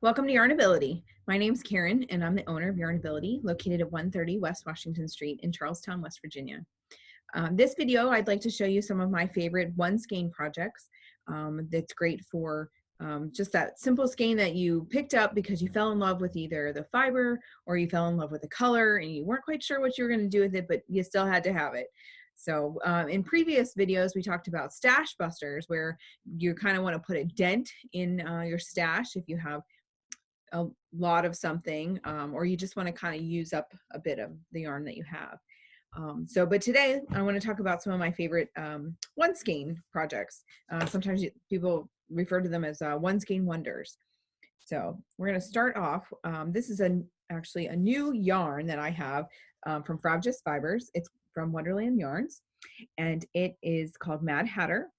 Welcome to Yarnability. My name's Karen, and I'm the owner of Yarnability, located at 130 West Washington Street in Charlestown, West Virginia. This video, I'd like to show you some of my favorite one skein projects. That's great for just that simple skein that you picked up because you fell in love with either the fiber or you fell in love with the color and you weren't quite sure what you were going to do with it, but you still had to have it. So in previous videos, we talked about stash busters, where you kind of want to put a dent in your stash if you have a lot of something, or you just want to kind of use up a bit of the yarn that you have. But today I want to talk about some of my favorite one skein projects. Sometimes people refer to them as one skein wonders. So we're going to start off. This is actually a new yarn that I have from Frabjous Fibers. It's from Wonderland Yarns, and it is called Mad Hatter.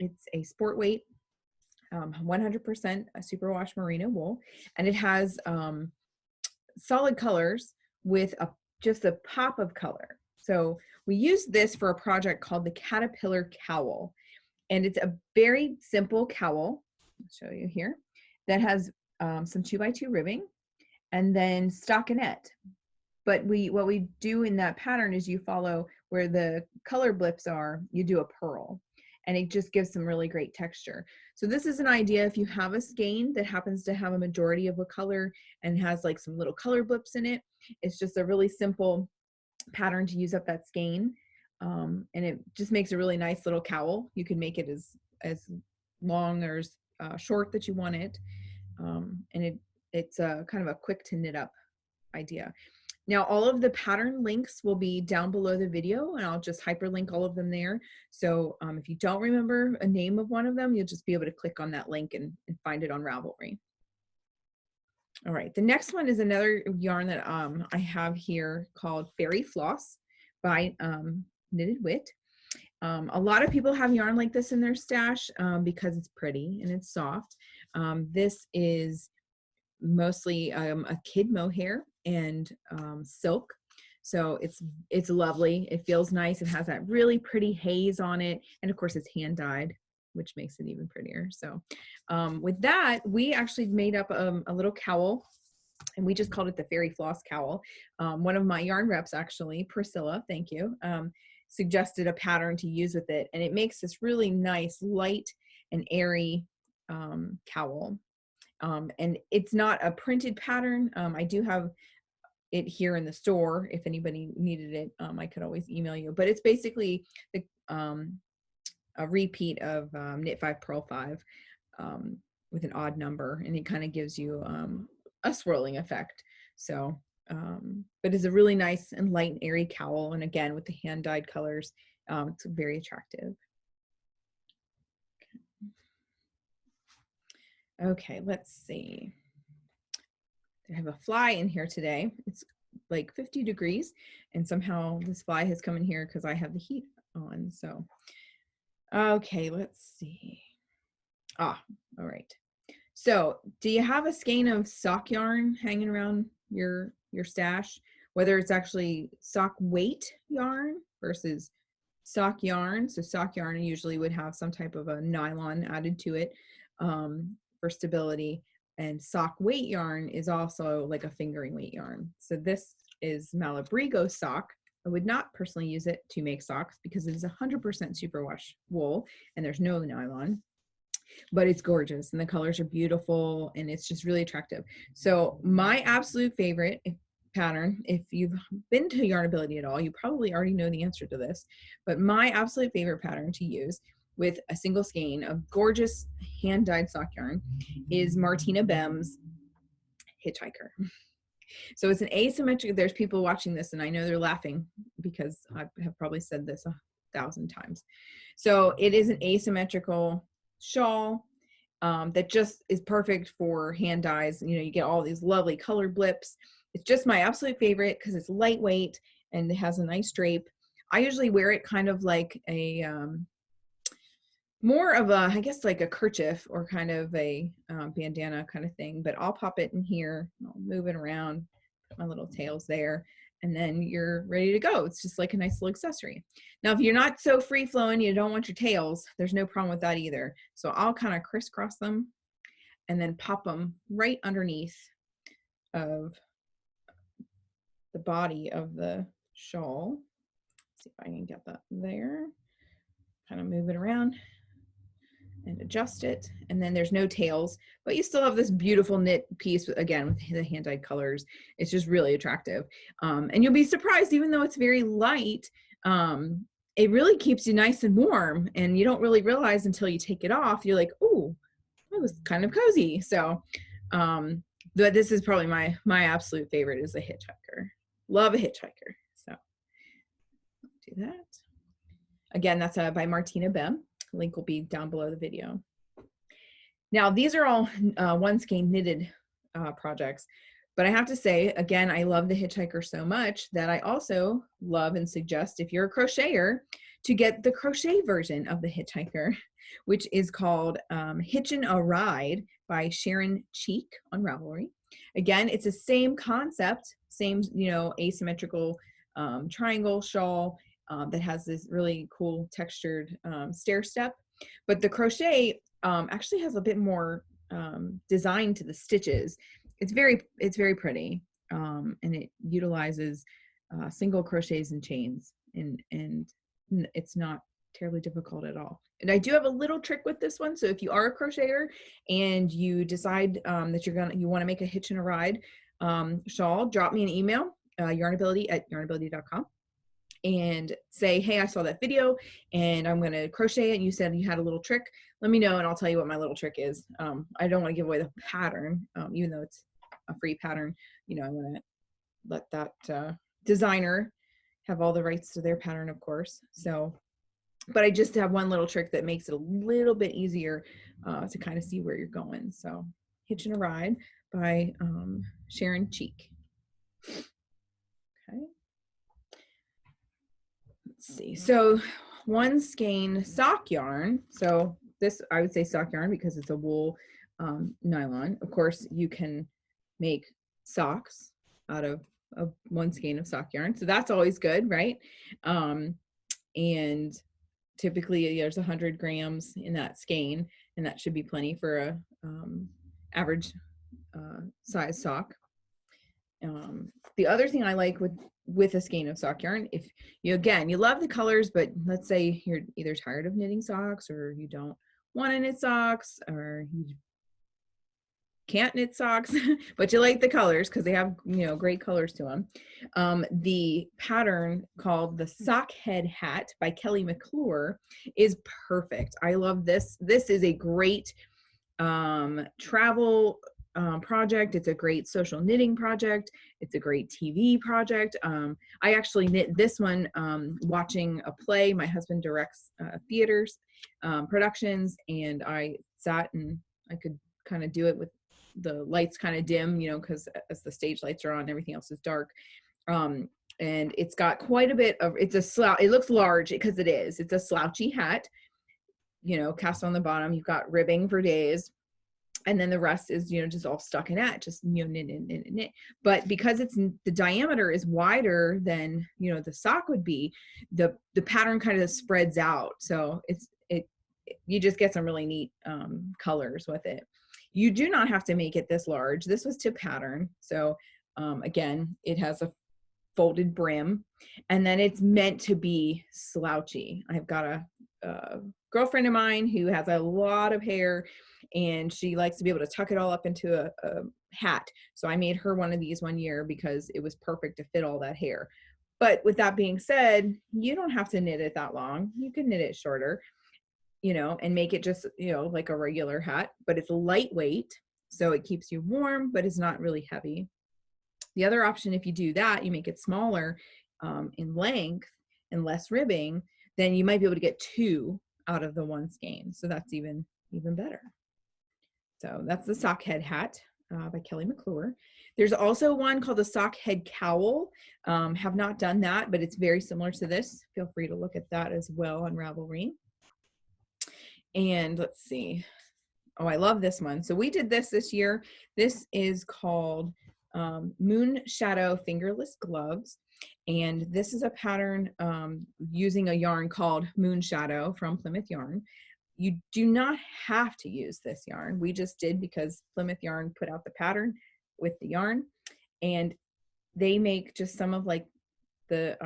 It's a sport weight 100% superwash merino wool, and it has solid colors with just a pop of color. So we use this for a project called the Caterpillar Cowl, and it's a very simple cowl. I'll show you here, that has some 2x2 ribbing and then stockinette. But what we do in that pattern is you follow where the color blips are, you do a purl, and it just gives some really great texture. So this is an idea if you have a skein that happens to have a majority of a color and has like some little color blips in it. It's just a really simple pattern to use up that skein. And it just makes a really nice little cowl. You can make it as long or as short that you want it. And it's kind of a quick to knit up idea. Now, all of the pattern links will be down below the video, and I'll just hyperlink all of them there. So if you don't remember a name of one of them, you'll just be able to click on that link and find it on Ravelry. All right, the next one is another yarn that I have here called Fairy Floss by Knitted Wit. A lot of people have yarn like this in their stash because it's pretty and it's soft. This is mostly a kid mohair and silk, so it's lovely. It feels nice. It has that really pretty haze on it, and of course it's hand dyed, which makes it even prettier. So with that, we actually made up a little cowl, and we just called it the Fairy Floss Cowl. One of my yarn reps, actually, Priscilla, thank you, suggested a pattern to use with it, and it makes this really nice, light and airy cowl. And it's not a printed pattern. I do have it here in the store. If anybody needed it, I could always email you. But it's basically a repeat of Knit 5 Purl 5 with an odd number, and it kind of gives you a swirling effect. So, but it's a really nice and light and airy cowl, and again with the hand dyed colors, it's very attractive. Okay, let's see. I have a fly in here today. It's like 50 degrees, and somehow this fly has come in here because I have the heat on. So, okay, let's see. All right. So, do you have a skein of sock yarn hanging around your stash? Whether it's actually sock weight yarn versus sock yarn. So, sock yarn usually would have some type of a nylon added to it for stability, and sock weight yarn is also like a fingering weight yarn. So this is Malabrigo sock. I would not personally use it to make socks because it is 100% superwash wool and there's no nylon, but it's gorgeous and the colors are beautiful and it's just really attractive. So my absolute favorite pattern, if you've been to Yarnability at all, you probably already know the answer to this, but my absolute favorite pattern to use with a single skein of gorgeous hand-dyed sock yarn is Martina Bem's Hitchhiker. So it's an asymmetric, there's people watching this and I know they're laughing because I have probably said this 1,000 times. So it is an asymmetrical shawl that just is perfect for hand dyes. You know, you get all these lovely color blips. It's just my absolute favorite because it's lightweight and it has a nice drape. I usually wear it kind of like a more of a, I guess, like a kerchief or kind of a bandana kind of thing, but I'll pop it in here, I'll move it around, put my little tails there, and then you're ready to go. It's just like a nice little accessory. Now, if you're not so free flowing, you don't want your tails, there's no problem with that either. So I'll kind of crisscross them and then pop them right underneath of the body of the shawl. Let's see if I can get that there. Kind of move it around and adjust it. And then there's no tails, but you still have this beautiful knit piece, again, with the hand-dyed colors. It's just really attractive. And you'll be surprised, even though it's very light, it really keeps you nice and warm, and you don't really realize until you take it off. You're like, oh, it was kind of cozy. So this is probably my absolute favorite, is a hitchhiker. Love a hitchhiker. So do that. Again, that's by Martina Bem. Link will be down below the video. Now, these are all one skein knitted projects, but I have to say, again, I love the hitchhiker so much that I also love and suggest, if you're a crocheter, to get the crochet version of the hitchhiker, which is called Hitchin' a Ride by Sharon Cheek on Ravelry. Again, it's the same concept, same, you know, asymmetrical triangle shawl that has this really cool textured stair step, but the crochet actually has a bit more design to the stitches. It's very pretty, and it utilizes single crochets and chains, and it's not terribly difficult at all. And I do have a little trick with this one. So if you are a crocheter and you decide that you want to make a hitch and a ride shawl, drop me an email, yarnability@yarnability.com, and say, hey, I saw that video and I'm going to crochet it, and you said you had a little trick. Let me know and I'll tell you what my little trick is. I don't want to give away the pattern, even though it's a free pattern. You know, I want to let that designer have all the rights to their pattern, of course. So, but I just have one little trick that makes it a little bit easier to kind of see where you're going. So, Hitchin' a Ride by Sharon Cheek. Okay. Let's see. So, one skein sock yarn. So this, I would say sock yarn because it's a wool nylon. Of course, you can make socks out of one skein of sock yarn. So that's always good, right? And typically there's 100 grams in that skein, and that should be plenty for a average size sock. The other thing I like with a skein of sock yarn, if you love the colors, but let's say you're either tired of knitting socks, or you don't want to knit socks, or you can't knit socks, but you like the colors because they have, you know, great colors to them. The pattern called the Sock Head Hat by Kelly McClure is perfect. I love this. This is a great travel project. It's a great social knitting project. It's a great TV project. I actually knit this one watching a play. My husband directs theaters productions, and I sat and I could kind of do it with the lights kind of dim, you know, because as the stage lights are on, everything else is dark. And it's got quite a bit of, it looks large because it is. It's a slouchy hat, you know, cast on the bottom. You've got ribbing for days. And then the rest is, you know, just all stuck in it, just, you know, knit. But because the diameter is wider than, you know, the sock would be, the pattern kind of spreads out. So you just get some really neat colors with it. You do not have to make it this large. This was to pattern. So again, it has a folded brim, and then it's meant to be slouchy. I've got a girlfriend of mine who has a lot of hair, and she likes to be able to tuck it all up into a hat. So I made her one of these one year because it was perfect to fit all that hair. But with that being said, you don't have to knit it that long. You can knit it shorter, you know, and make it just, you know, like a regular hat, but it's lightweight, so it keeps you warm, but it's not really heavy. The other option, if you do that, you make it smaller in length and less ribbing, then you might be able to get two out of the one skein. So that's even better. So that's the Sock Head Hat by Kelly McClure. There's also one called the Sock Head Cowl. Have not done that, but it's very similar to this. Feel free to look at that as well on Ravelry. And let's see. Oh, I love this one. So we did this year. This is called Moon Shadow Fingerless Gloves. And this is a pattern using a yarn called Moon Shadow from Plymouth Yarn. you do not have to use this yarn. We just did because Plymouth Yarn put out the pattern with the yarn, and they make just some of like the,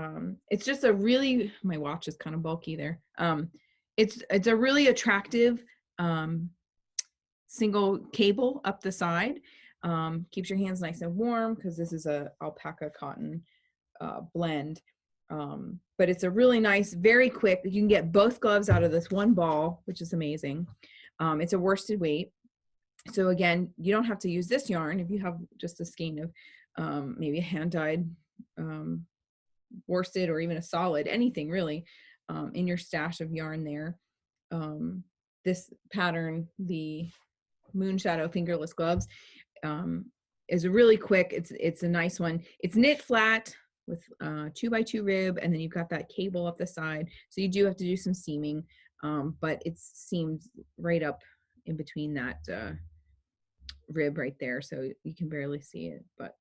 it's just a really, my watch is kind of bulky there. It's a really attractive single cable up the side. Keeps your hands nice and warm because this is a alpaca cotton blend. But it's a really nice, very quick, you can get both gloves out of this one ball, which is amazing. It's a worsted weight. So again, you don't have to use this yarn if you have just a skein of maybe a hand-dyed worsted or even a solid, anything really, in your stash of yarn there. This pattern, the Moonshadow Fingerless gloves, is a really quick, it's a nice one. It's knit flat with 2x2 rib, and then you've got that cable up the side. So you do have to do some seaming, but it's seamed right up in between that rib right there, so you can barely see it, but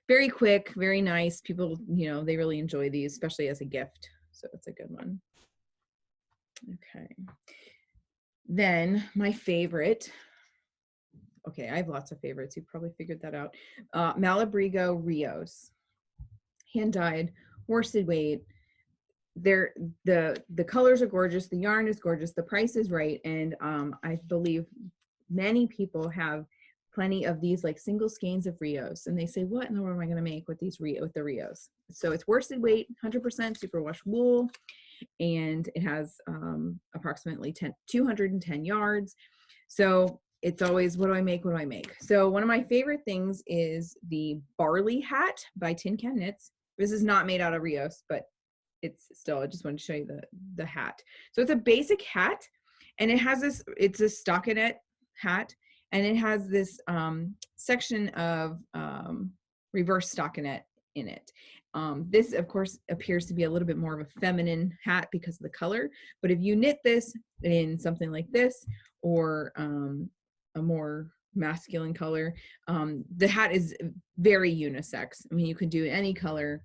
very quick, very nice. People, you know, they really enjoy these, especially as a gift, so it's a good one. Okay, then my favorite, okay, I have lots of favorites, you've probably figured that out. Malabrigo Rios, hand-dyed, worsted weight. The colors are gorgeous, the yarn is gorgeous, the price is right, and I believe many people have plenty of these like single skeins of Rios, and they say, what in the world am I going to make with these with the Rios? So it's worsted weight, 100% superwash wool, and it has approximately 210 yards. So it's always, what do I make? What do I make? So one of my favorite things is the Barley Hat by Tin Can Knits. This is not made out of Rios, but it's still, I just wanted to show you the hat. So it's a basic hat, and it has this, it's a stockinette hat, and it has this section of reverse stockinette in it. This, of course, appears to be a little bit more of a feminine hat because of the color, but if you knit this in something like this, or a more masculine color, the hat is very unisex. I mean, you can do any color,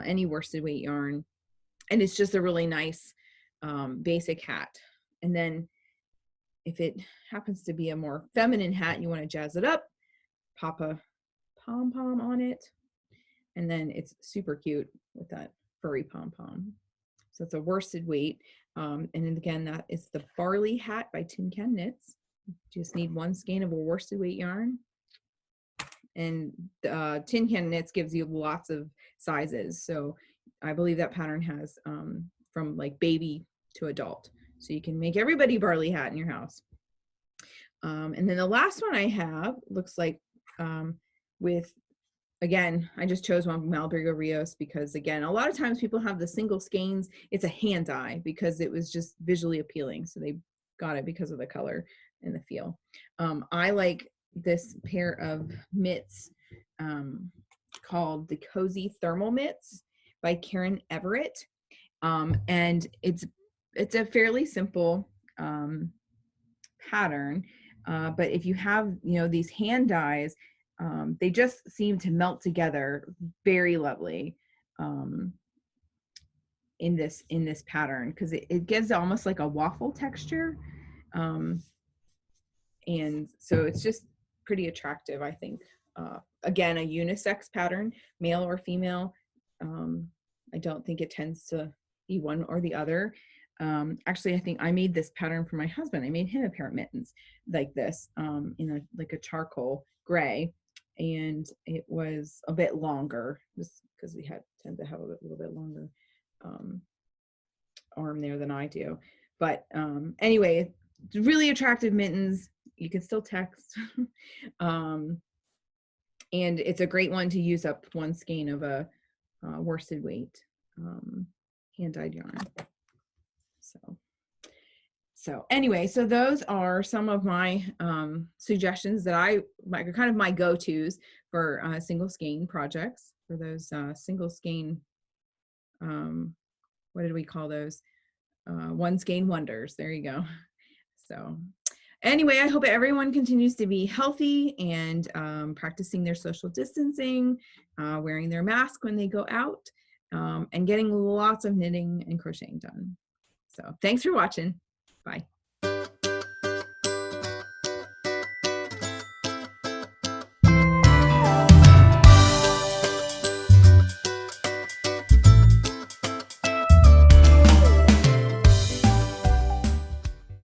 any worsted weight yarn, and it's just a really nice basic hat. And then if it happens to be a more feminine hat, you want to jazz it up, pop a pom-pom on it, and then it's super cute with that furry pom-pom. So it's a worsted weight. And then again, that is the Barley Hat by Tin Can Knits. You just need one skein of a worsted weight yarn. And Tin Can Knits gives you lots of sizes. So I believe that pattern has from like baby to adult. So you can make everybody Barley Hat in your house. And then the last one I have looks like with, again, I just chose one from Malabrigo Rios because, again, a lot of times people have the single skeins. It's a hand dye because it was just visually appealing. So they got it because of the color and the feel. I like this pair of mitts called the Cozy Thermal Mitts by Karen Evert. And it's a fairly simple pattern, but if you have, you know, these hand dyes, they just seem to melt together very lovely in this pattern, because it gives almost like a waffle texture, and so it's just pretty attractive, I think. Again, a unisex pattern, male or female. I don't think it tends to be one or the other. Actually, I think I made this pattern for my husband. I made him a pair of mittens like this, in a charcoal gray, and it was a bit longer just because we tend to have a little bit longer arm there than I do. But anyway, it's really attractive mittens. You can still text. And it's a great one to use up one skein of a worsted weight hand-dyed yarn. So anyway, so those are some of my suggestions that kind of my go-tos for single skein projects, for those single skein, what did we call those? One Skein Wonders. There you go. So anyway, I hope everyone continues to be healthy and practicing their social distancing, wearing their mask when they go out, and getting lots of knitting and crocheting done. So thanks for watching. Bye.